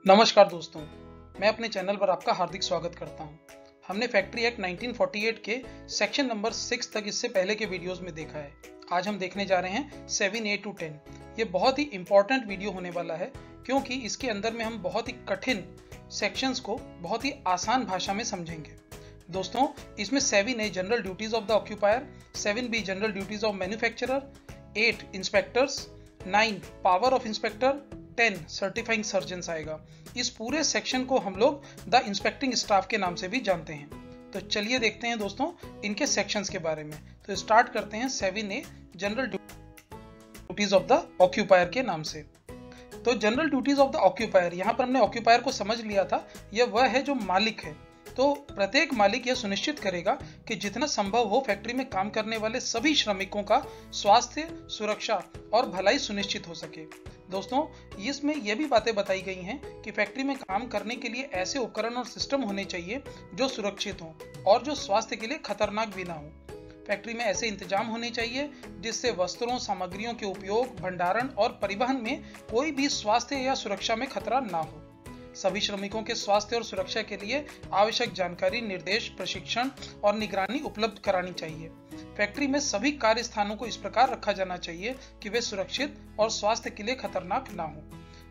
नमस्कार दोस्तों, मैं अपने चैनल पर आपका हार्दिक स्वागत करता हूं। हमने फैक्ट्री एक्ट 1948 के सेक्शन नंबर 6 तक इससे पहले के वीडियोस में देखा है। आज हम देखने जा रहे हैं 7A to 10। ये बहुत ही इंपॉर्टेंट वीडियो होने वाला है क्योंकि इसके अंदर में हम बहुत ही कठिन सेक्शंस को बहुत ही आसान भाषा में समझेंगे। दोस्तों, इसमें 7A general duties of the occupier, 7B general duties of manufacturer, 8 inspectors, 9 power of inspector, 10 certifying surgeons आएगा। इस पूरे सेक्शन को हम लोग द इंस्पेक्टिंग स्टाफ के नाम से भी जानते हैं। तो चलिए देखते हैं दोस्तों इनके सेक्शंस के बारे में। तो स्टार्ट करते हैं 7A general duties of the occupier के नाम से। तो general duties of the occupier, यहाँ पर हमने ऑक्यूपायर को समझ लिया था, यह वह है जो मालिक है। तो प्रत्येक मालिक यह सुनिश्चित करेगा कि जितना संभव हो फैक्ट्री में काम करने वाले सभी श्रमिकों का स्वास्थ्य, सुरक्षा और भलाई सुनिश्चित हो सके। दोस्तों, इसमें यह भी बातें बताई गई हैं कि फैक्ट्री में काम करने के लिए ऐसे उपकरण और सिस्टम होने चाहिए जो सुरक्षित हों और जो स्वास्थ्य के लिए खतरनाक भी ना हो। फैक्ट्री में ऐसे इंतजाम होने चाहिए जिससे वस्त्रों, सामग्रियों के उपयोग, भंडारण और परिवहन में कोई भी स्वास्थ्य या सुरक्षा में खतरा ना हो। सभी श्रमिकों के स्वास्थ्य और सुरक्षा के लिए आवश्यक जानकारी, निर्देश, प्रशिक्षण और निगरानी उपलब्ध करानी चाहिए। फैक्ट्री में सभी कार्य स्थानों को इस प्रकार रखा जाना चाहिए कि वे सुरक्षित और स्वास्थ्य के लिए खतरनाक ना हो।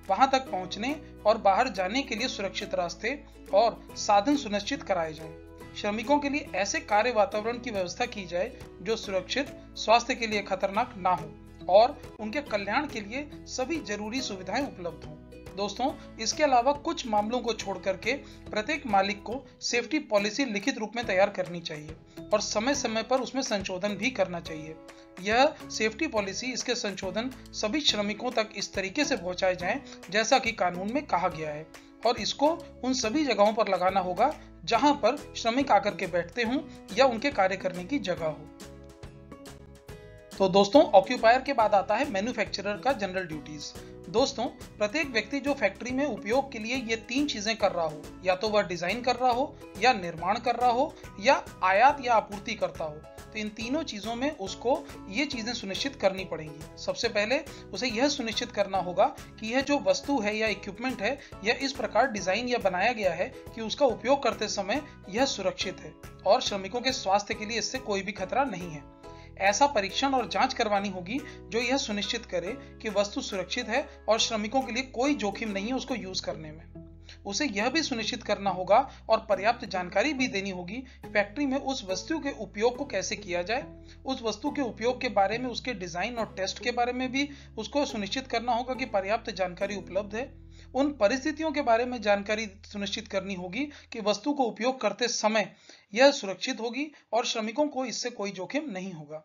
वहां तक पहुंचने और बाहर जाने के लिए सुरक्षित रास्ते और साधन सुनिश्चित कराए जाएं। श्रमिकों के लिए ऐसे कार्य वातावरण की व्यवस्था की जाए जो सुरक्षित, स्वास्थ्य के लिए खतरनाक ना हो और उनके कल्याण के लिए सभी जरूरी सुविधाएं उपलब्ध हों। दोस्तों, इसके अलावा कुछ मामलों को छोड़ करके प्रत्येक मालिक को सेफ्टी पॉलिसी लिखित रूप में तैयार करनी चाहिए और समय समय पर उसमें संशोधन भी करना चाहिए। यह सेफ्टी पॉलिसी, इसके संशोधन सभी श्रमिकों तक इस तरीके से पहुंचाए जाएं जैसा कि कानून में कहा गया है और इसको उन सभी जगहों पर लगाना होगा जहां पर श्रमिक आकर के बैठते हों या उनके कार्य करने की जगह हो। तो दोस्तों, ऑक्यूपायर के बाद आता है मैन्युफैक्चरर का जनरल ड्यूटीज। दोस्तों, प्रत्येक व्यक्ति जो फैक्ट्री में उपयोग के लिए ये 3 चीजें कर रहा हो, या तो वह डिजाइन कर रहा हो, या निर्माण कर रहा हो, या आयात या आपूर्ति करता हो, तो इन तीनों चीजों में उसको ये चीजें सुनिश्चित करनी पड़ेंगी। सबसे पहले उसे यह सुनिश्चित करना होगा कि यह जो वस्तु है या इक्विपमेंट है, यह इस प्रकार डिजाइन या बनाया गया है कि उसका उपयोग करते समय यह सुरक्षित है और श्रमिकों के स्वास्थ्य के लिए इससे कोई भी खतरा नहीं है। ऐसा परीक्षण और जांच करवानी होगी जो यह सुनिश्चित करे कि वस्तु सुरक्षित है और श्रमिकों के लिए कोई जोखिम नहीं है उसको यूज करने में। उसे यह भी सुनिश्चित करना होगा और पर्याप्त जानकारी भी देनी होगी फैक्ट्री में उस वस्तु के उपयोग को कैसे किया जाए। उस वस्तु के उपयोग के बारे में, उसके डिजाइन और टेस्ट के बारे में भी उसको सुनिश्चित करना होगा कि पर्याप्त जानकारी उपलब्ध है। उन परिस्थितियों के बारे में जानकारी सुनिश्चित करनी होगी कि वस्तु को उपयोग करते समय यह सुरक्षित होगी और श्रमिकों को इससे कोई जोखिम नहीं होगा।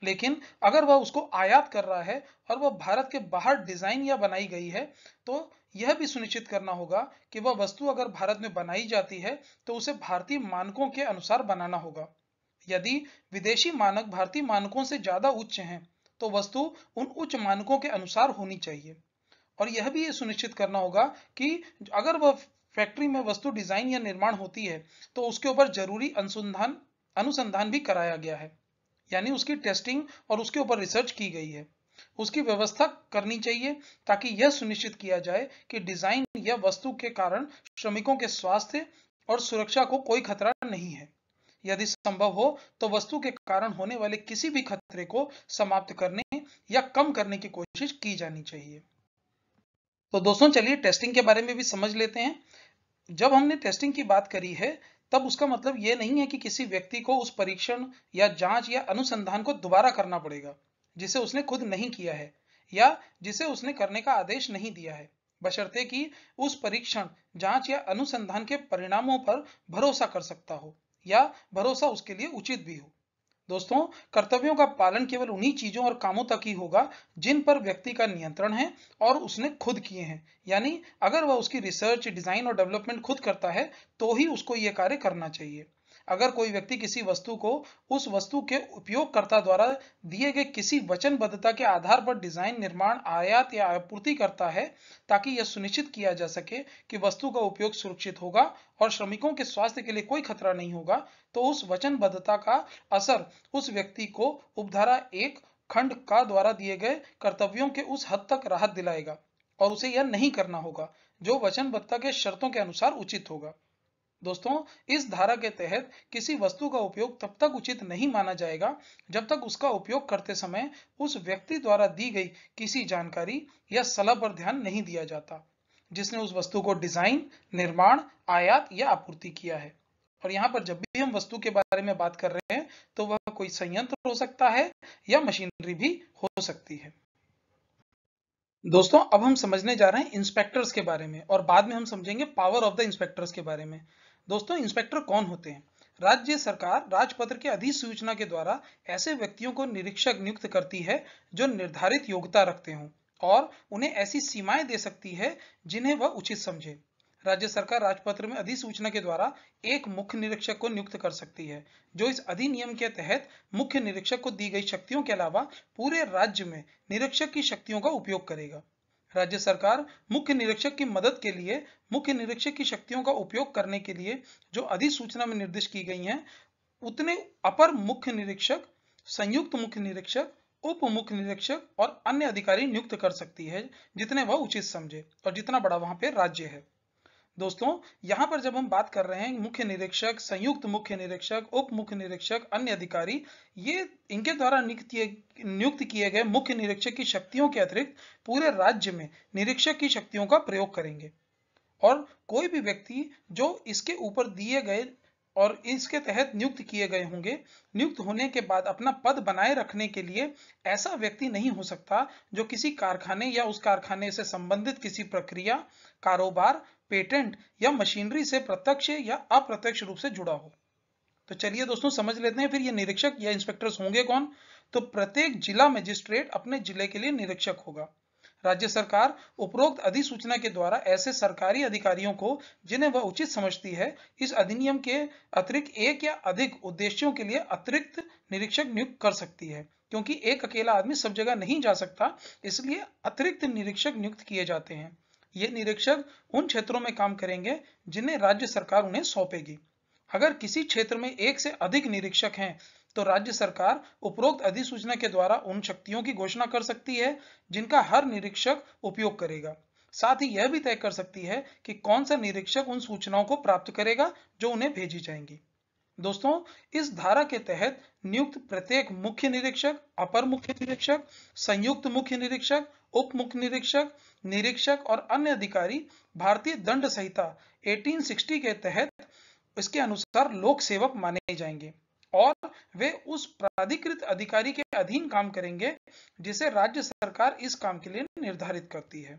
लेकिन अगर वह उसको आयात कर रहा है और वह भारत के बाहर डिजाइन या बनाई गई है, तो यह भी सुनिश्चित करना होगा कि वह वस्तु अगर भारत में बनाई जाती है तो उसे भारतीय मानकों के अनुसार बनाना होगा। यदि विदेशी मानक भारतीय मानकों से ज्यादा उच्च हैं, तो वस्तु उन उच्च मानकों के अनुसार होनी चाहिए। और यह भी सुनिश्चित करना होगा कि अगर वह फैक्ट्री में वस्तु डिजाइन या निर्माण होती है तो उसके ऊपर जरूरी अनुसंधान भी कराया गया है, यानी उसकी टेस्टिंग और उसके ऊपर रिसर्च की गई है। उसकी व्यवस्था करनी चाहिए ताकि यह सुनिश्चित किया जाए कि डिजाइन या वस्तु के कारण श्रमिकों के स्वास्थ्य और सुरक्षा को कोई खतरा नहीं है। यदि संभव हो तो वस्तु के कारण होने वाले किसी भी खतरे को समाप्त करने या कम करने की कोशिश की जानी चाहिए। तो दोस्तों, चलिए टेस्टिंग के बारे में भी समझ लेते हैं। जब हमने टेस्टिंग की बात करी है तब उसका मतलब यह नहीं है कि किसी व्यक्ति को उस परीक्षण या जांच या अनुसंधान को दोबारा करना पड़ेगा जिसे उसने खुद नहीं किया है या जिसे उसने करने का आदेश नहीं दिया है, बशर्ते कि उस परीक्षण, जांच या अनुसंधान के परिणामों पर भरोसा कर सकता हो या भरोसा उसके लिए उचित भी हो। दोस्तों, कर्तव्यों का पालन केवल उन्हीं चीजों और कामों तक ही होगा जिन पर व्यक्ति का नियंत्रण है और उसने खुद किए हैं। यानी अगर वह उसकी रिसर्च, डिजाइन और डेवलपमेंट खुद करता है तो ही उसको यह कार्य करना चाहिए। अगर कोई व्यक्ति किसी वस्तु को उस वस्तु के उपयोगकर्ता द्वारा दिए गए किसी वचनबद्धता के आधार पर डिजाइन, निर्माण, आयात या आपूर्ति करता है ताकि यह सुनिश्चित किया जा सके कि वस्तु का उपयोग सुरक्षित होगा और श्रमिकों के स्वास्थ्य के लिए कोई खतरा नहीं होगा, तो उस वचनबद्धता का असर उस व्यक्ति को उपधारा 1 खंड का द्वारा दिए गए कर्तव्यों के उस हद तक राहत दिलाएगा और उसे यह नहीं करना होगा जो वचनबद्धता के शर्तों के अनुसार उचित होगा। दोस्तों, इस धारा के तहत किसी वस्तु का उपयोग तब तक उचित नहीं माना जाएगा जब तक उसका उपयोग करते समय उस व्यक्ति द्वारा दी गई किसी जानकारी या सलाह पर ध्यान नहीं दिया जाता जिसने उस वस्तु को डिजाइन, निर्माण, आयात या आपूर्ति किया है। और यहाँ पर जब भी हम वस्तु के बारे में बात कर रहे हैं तो वह कोई संयंत्र हो सकता है या मशीनरी भी हो सकती है। दोस्तों, अब हम समझने जा रहे हैं इंस्पेक्टर्स के बारे में और बाद में हम समझेंगे पावर ऑफ द इंस्पेक्टर्स के बारे में। दोस्तों, इंस्पेक्टर कौन होते हैं? राज्य सरकार राजपत्र के अधिसूचना के द्वारा ऐसे व्यक्तियों को निरीक्षक नियुक्त करती है जो निर्धारित योग्यता रखते हों और उन्हें ऐसी सीमाएं दे सकती है जिन्हें वह उचित समझे। राज्य सरकार राजपत्र में अधिसूचना के द्वारा एक मुख्य निरीक्षक को नियुक्त कर सकती है जो इस अधिनियम के तहत मुख्य निरीक्षक को दी गई शक्तियों के अलावा पूरे राज्य में निरीक्षक की शक्तियों का उपयोग करेगा। राज्य सरकार मुख्य निरीक्षक की मदद के लिए मुख्य निरीक्षक की शक्तियों का उपयोग करने के लिए जो अधिसूचना में निर्दिष्ट की गई हैं उतने अपर मुख्य निरीक्षक, संयुक्त मुख्य निरीक्षक, उप मुख्य निरीक्षक और अन्य अधिकारी नियुक्त कर सकती है जितने वह उचित समझे और जितना बड़ा वहां पे राज्य है। दोस्तों, यहाँ पर जब हम बात कर रहे हैं मुख्य निरीक्षक, संयुक्त मुख्य निरीक्षक, उप मुख्य निरीक्षक, अन्य अधिकारी, ये इनके द्वारा नियुक्त किए गए मुख्य निरीक्षक की शक्तियों के अतिरिक्त पूरे राज्य में निरीक्षक की शक्तियों का प्रयोग करेंगे और कोई भी व्यक्ति जो इसके ऊपर दिए गए और इसके तहत नियुक्त किए गए होंगे, नियुक्त होने के बाद अपना पद बनाए रखने के लिए ऐसा व्यक्ति नहीं हो सकता जो किसी कारखाने या उस कारखाने से संबंधित किसी प्रक्रिया, कारोबार, पेटेंट या मशीनरी से प्रत्यक्ष या अप्रत्यक्ष रूप से जुड़ा हो। तो चलिए दोस्तों, समझ लेते हैं फिर ये निरीक्षक या इंस्पेक्टर्स होंगे कौन। तो प्रत्येक जिला मजिस्ट्रेट अपने जिले के लिए निरीक्षक होगा। राज्य सरकार उपरोक्त अधिसूचना के द्वारा ऐसे सरकारी अधिकारियों को जिन्हें वह उचित समझती है इस अधिनियम के अतिरिक्त एक या अधिक उद्देश्यों के लिए अतिरिक्त निरीक्षक नियुक्त कर सकती है। क्योंकि एक अकेला आदमी सब जगह नहीं जा सकता, इसलिए अतिरिक्त निरीक्षक नियुक्त किए जाते हैं। ये निरीक्षक उन क्षेत्रों में काम करेंगे जिन्हें राज्य सरकार उन्हें सौंपेगी। अगर किसी क्षेत्र में एक से अधिक निरीक्षक हैं तो राज्य सरकार उपरोक्त अधिसूचना के द्वारा उन शक्तियों की घोषणा कर सकती है जिनका हर निरीक्षक उपयोग करेगा। साथ ही यह भी तय कर सकती है कि कौन सा निरीक्षक उन सूचनाओं को प्राप्त करेगा जो उन्हें भेजी जाएंगी। दोस्तों, इस धारा के तहत नियुक्त प्रत्येक मुख्य निरीक्षक, अपर मुख्य निरीक्षक, संयुक्त मुख्य निरीक्षक, उप मुख्य निरीक्षक, निरीक्षक और अन्य अधिकारी भारतीय दंड संहिता 1860 के तहत इसके अनुसार लोक सेवक माने जाएंगे और वे उस प्राधिकृत अधिकारी के अधीन काम करेंगे जिसे राज्य सरकार इस काम के लिए निर्धारित करती है।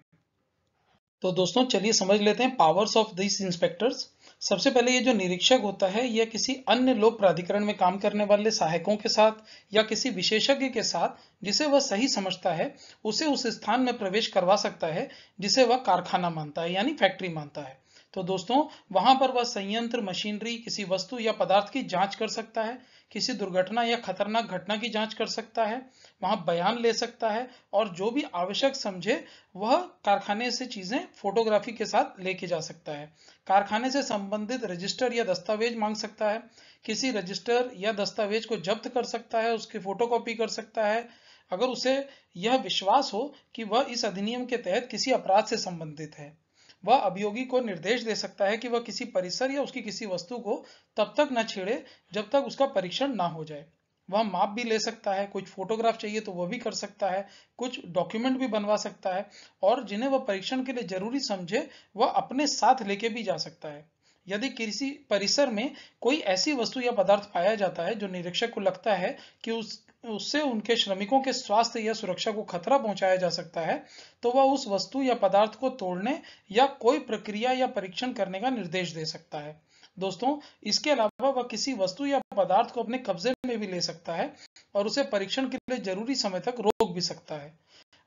तो दोस्तों, चलिए समझ लेते हैं पावर्स ऑफ दिस इंस्पेक्टर्स। सबसे पहले ये जो निरीक्षक होता है यह किसी अन्य लोक प्राधिकरण में काम करने वाले सहायकों के साथ या किसी विशेषज्ञ के साथ जिसे वह सही समझता है उसे उस स्थान में प्रवेश करवा सकता है जिसे वह कारखाना मानता है यानी फैक्ट्री मानता है। तो दोस्तों, वहां पर वह संयंत्र, मशीनरी, किसी वस्तु या पदार्थ की जांच कर सकता है, किसी दुर्घटना या खतरनाक घटना की जांच कर सकता है, वहां बयान ले सकता है और जो भी आवश्यक समझे वह कारखाने से चीजें फोटोग्राफी के साथ लेके जा सकता है। कारखाने से संबंधित रजिस्टर या दस्तावेज मांग सकता है, किसी रजिस्टर या दस्तावेज को जब्त कर सकता है, उसकी फोटोकॉपी कर सकता है अगर उसे यह विश्वास हो कि वह इस अधिनियम के तहत किसी अपराध से संबंधित है। वह अभियोगी को निर्देश दे सकता है कि वह किसी परिसर या उसकी किसी वस्तु को तब तक न छेड़े जब तक उसका परीक्षण ना हो जाए। वह माप भी ले सकता है, कुछ फोटोग्राफ चाहिए तो वह भी कर सकता है, कुछ डॉक्यूमेंट भी बनवा सकता है और जिन्हें वह परीक्षण के लिए जरूरी समझे वह अपने साथ लेके भी जा सकता है। यदि किसी परिसर में कोई ऐसी वस्तु या पदार्थ पाया जाता है जो निरीक्षक को लगता है कि उससे उनके श्रमिकों के स्वास्थ्य या सुरक्षा को खतरा पहुंचाया जा सकता है तो वह उस वस्तु या पदार्थ को तोड़ने या कोई प्रक्रिया या परीक्षण करने का निर्देश दे सकता है। दोस्तों, इसके अलावा वह किसी वस्तु या पदार्थ को अपने कब्जे में भी ले सकता है और उसे परीक्षण के लिए जरूरी समय तक रोक भी सकता है।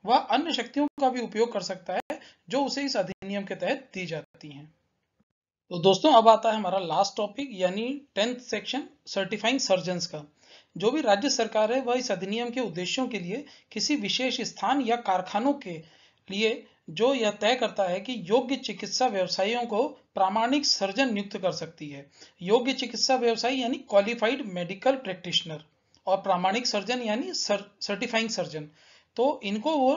वह अन्य शक्तियों का भी उपयोग कर सकता है जो उसे इस अधिनियम के तहत दी जाती हैं। तो दोस्तों, अब आता है हमारा लास्ट टॉपिक यानी 10th सेक्शन, सर्टिफाइंग सर्जन्स का। जो भी राज्य सरकार है वह इस अधिनियम के उद्देश्यों के लिए किसी विशेष स्थान या कारखानों के लिए जो यह तय करता है कि योग्य चिकित्सा व्यवसायियों को प्रामाणिक सर्जन नियुक्त कर सकती है। योग्य चिकित्सा व्यवसायी यानी क्वालिफाइड मेडिकल प्रैक्टिशनर और प्रामाणिक सर्जन यानी सर्टिफाइंग सर्जन। तो इनको वो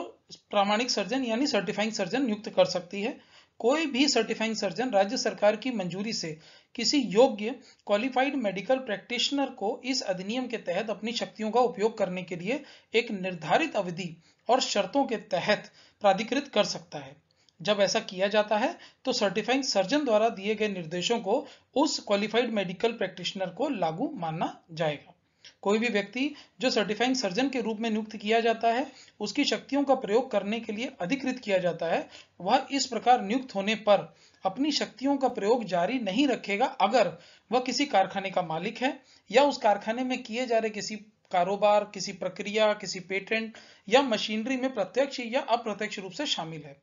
प्रामाणिक सर्जन यानी सर्टिफाइंग सर्जन नियुक्त कर सकती है। कोई भी सर्टिफाइंग सर्जन राज्य सरकार की मंजूरी से किसी योग्य क्वालिफाइड मेडिकल प्रैक्टिशनर को इस अधिनियम के तहत अपनी शक्तियों का उपयोग करने के लिए एक निर्धारित अवधि और शर्तों के तहत प्राधिकृत कर सकता है। जब ऐसा किया जाता है तो सर्टिफाइंग सर्जन द्वारा दिए गए निर्देशों को उस क्वालिफाइड मेडिकल प्रैक्टिशनर को लागू माना जाएगा। कोई भी व्यक्ति जो सर्टिफाइंग सर्जन के रूप में नियुक्त किया जाता है, उसकी शक्तियों का प्रयोग करने के लिए अधिकृत किया जाता है, वह इस प्रकार नियुक्त होने पर अपनी शक्तियों का प्रयोग जारी नहीं रखेगा अगर वह किसी कारखाने का मालिक है या उस कारखाने में किए जा रहे किसी कारोबार, किसी प्रक्रिया, किसी पेटेंट या मशीनरी में प्रत्यक्ष या अप्रत्यक्ष रूप से शामिल है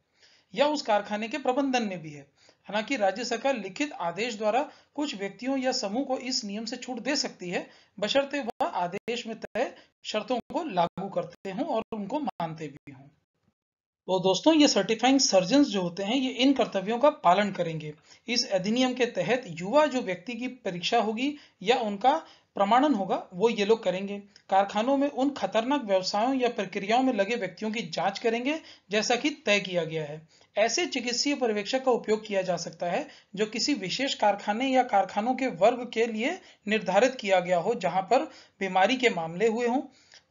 या उस कारखाने के प्रबंधन में भी है। हालांकि राज्य सरकार लिखित आदेश द्वारा कुछ व्यक्तियों या समूह को इस नियम से छूट दे सकती है, बशर्ते वह आदेश में तय शर्तों को लागू करते हों और उनको मानते भी हों। तो दोस्तों, ये सर्टिफाइंग सर्जन्स जो होते हैं, ये इन कर्तव्यों का पालन करेंगे। इस अधिनियम के तहत युवा जो व्यक्ति की परीक्षा होगी या उनका प्रमाणन होगा, वो ये लोग करेंगे। कारखानों में उन खतरनाक व्यवसायों या प्रक्रियाओं में लगे व्यक्तियों की जांच करेंगे जैसा कि तय किया गया है। ऐसे चिकित्सीय पर्यवेक्षक का उपयोग किया जा सकता है जो किसी विशेष कारखाने या कारखानों के वर्ग के लिए निर्धारित किया गया हो, जहां पर बीमारी के मामले हुए हों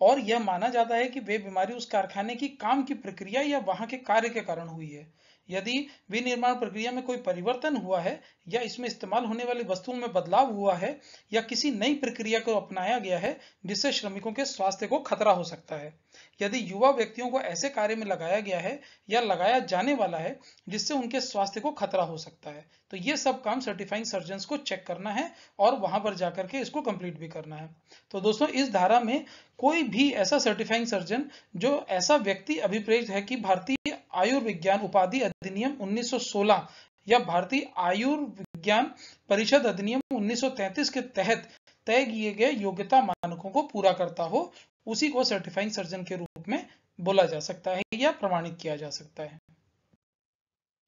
और यह माना जाता है कि वे बीमारी उस कारखाने की काम की प्रक्रिया या वहां के कार्य के कारण हुई है। यदि विनिर्माण प्रक्रिया में कोई परिवर्तन हुआ है या इसमें इस्तेमाल होने वाली वस्तुओं में बदलाव हुआ है या किसी नई प्रक्रिया को अपनाया गया है जिससे श्रमिकों के स्वास्थ्य को खतरा हो सकता है, यदि युवा व्यक्तियों को ऐसे कार्य में लगाया गया है या लगाया जाने वाला है जिससे उनके स्वास्थ्य को खतरा हो सकता है, तो ये सब काम सर्टिफाइंग सर्जन्स को चेक करना है और वहां पर जाकर के इसको कंप्लीट भी करना है। तो दोस्तों, इस धारा में कोई भी ऐसा सर्टिफाइंग सर्जन जो ऐसा व्यक्ति अभिप्रेत है कि भारतीय आयुर्विज्ञान उपाधि अधिनियम 1916 या भारतीय आयुर्विज्ञान परिषद अधिनियम 1933 के तहत तय किए गए योग्यता मानकों को पूरा करता हो, उसी को सर्टिफाइंग सर्जन के रूप में बोला जा सकता है या प्रमाणित किया जा सकता है।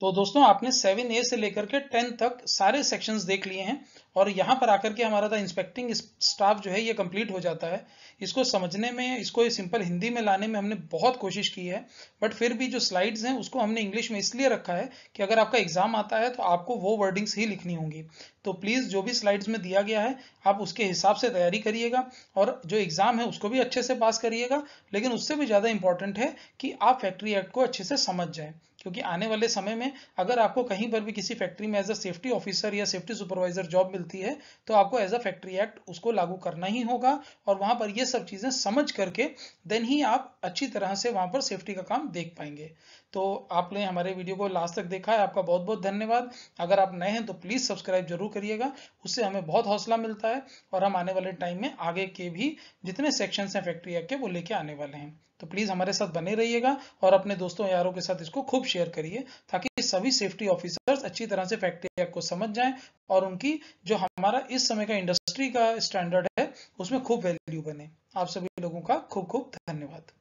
तो दोस्तों, आपने 7A से लेकर के 10 तक सारे सेक्शंस देख लिए हैं और यहाँ पर आकर के हमारा द इंस्पेक्टिंग स्टाफ जो है ये कंप्लीट हो जाता है। इसको समझने में, इसको सिंपल हिंदी में लाने में हमने बहुत कोशिश की है, बट फिर भी जो स्लाइड्स हैं उसको हमने इंग्लिश में इसलिए रखा है कि अगर आपका एग्जाम आता है तो आपको वो वर्डिंग्स ही लिखनी होंगी। तो प्लीज़ जो भी स्लाइड्स में दिया गया है आप उसके हिसाब से तैयारी करिएगा और जो एग्जाम है उसको भी अच्छे से पास करिएगा। लेकिन उससे भी ज़्यादा इंपॉर्टेंट है कि आप फैक्ट्री एक्ट को अच्छे से समझ जाएं, क्योंकि आने वाले समय में अगर आपको कहीं पर भी किसी फैक्ट्री में एज अ सेफ्टी ऑफिसर या सेफ्टी सुपरवाइजर जॉब मिलती है तो आपको एज अ फैक्ट्री एक्ट उसको लागू करना ही होगा और वहां पर ये सब चीजें समझ करके देन ही आप अच्छी तरह से वहां पर सेफ्टी का काम देख पाएंगे। तो आपने हमारे वीडियो को लास्ट तक देखा है, आपका बहुत बहुत धन्यवाद। अगर आप नए हैं तो प्लीज सब्सक्राइब जरूर करिएगा, उससे हमें बहुत हौसला मिलता है और हम आने वाले टाइम में आगे के भी जितने सेक्शन हैं फैक्ट्री एक्ट के वो लेके आने वाले हैं। तो प्लीज हमारे साथ बने रहिएगा और अपने दोस्तों यारों के साथ इसको खूब शेयर करिए ताकि सभी सेफ्टी ऑफिसर्स अच्छी तरह से फैक्ट्री एक्ट को समझ जाएं और उनकी जो हमारा इस समय का इंडस्ट्री का स्टैंडर्ड है उसमें खूब वैल्यू बने। आप सभी लोगों का खूब खूब धन्यवाद।